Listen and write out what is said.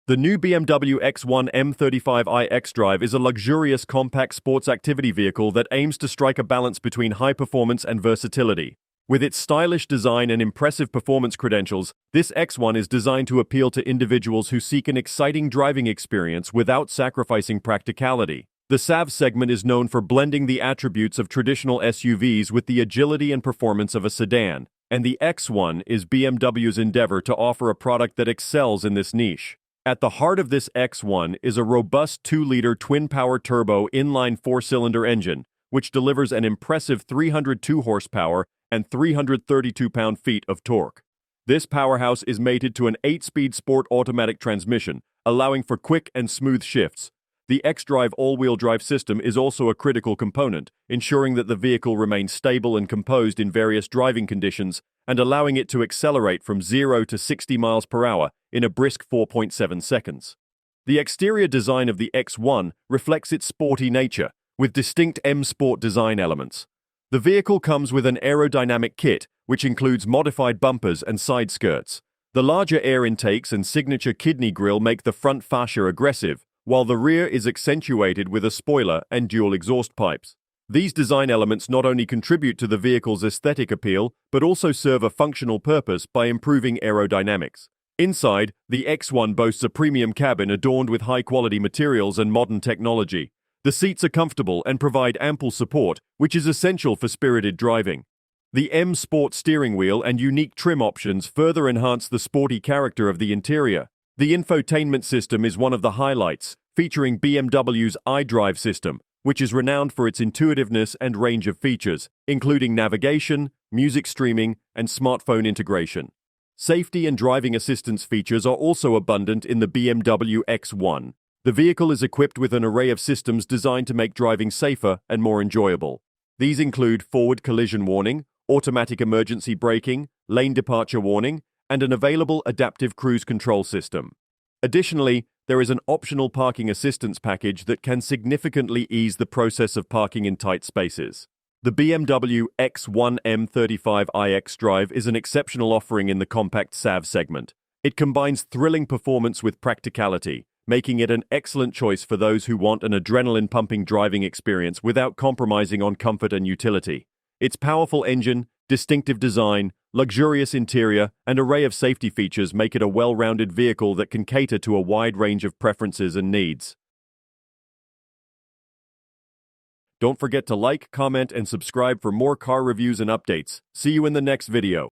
The new BMW X1 M35i xDrive is a luxurious compact sports activity vehicle that aims to strike a balance between high performance and versatility. With its stylish design and impressive performance credentials, this X1 is designed to appeal to individuals who seek an exciting driving experience without sacrificing practicality. The SAV segment is known for blending the attributes of traditional SUVs with the agility and performance of a sedan, and the X1 is BMW's endeavor to offer a product that excels in this niche. At the heart of this X1 is a robust 2-liter TwinPower Turbo inline 4-cylinder engine, which delivers an impressive 302 horsepower and 332 pound-feet of torque. This powerhouse is mated to an 8-speed sport automatic transmission, allowing for quick and smooth shifts. The xDrive all-wheel drive system is also a critical component, ensuring that the vehicle remains stable and composed in various driving conditions and allowing it to accelerate from 0 to 60 miles per hour in a brisk 4.7 seconds. The exterior design of the X1 reflects its sporty nature, with distinct M Sport design elements. The vehicle comes with an aerodynamic kit, which includes modified bumpers and side skirts. The larger air intakes and signature kidney grille make the front fascia aggressive, while the rear is accentuated with a spoiler and dual exhaust pipes. These design elements not only contribute to the vehicle's aesthetic appeal, but also serve a functional purpose by improving aerodynamics. Inside, the X1 boasts a premium cabin adorned with high-quality materials and modern technology. The seats are comfortable and provide ample support, which is essential for spirited driving. The M Sport steering wheel and unique trim options further enhance the sporty character of the interior. The infotainment system is one of the highlights, featuring BMW's iDrive system, which is renowned for its intuitiveness and range of features, including navigation, music streaming, and smartphone integration. Safety and driving assistance features are also abundant in the BMW X1. The vehicle is equipped with an array of systems designed to make driving safer and more enjoyable. These include forward collision warning, automatic emergency braking, lane departure warning, and an available adaptive cruise control system. Additionally, there is an optional parking assistance package that can significantly ease the process of parking in tight spaces. The BMW X1 M35i xDrive is an exceptional offering in the compact SAV segment. It combines thrilling performance with practicality, making it an excellent choice for those who want an adrenaline-pumping driving experience without compromising on comfort and utility. Its powerful engine, distinctive design, luxurious interior, and array of safety features make it a well-rounded vehicle that can cater to a wide range of preferences and needs. Don't forget to like, comment, and subscribe for more car reviews and updates. See you in the next video.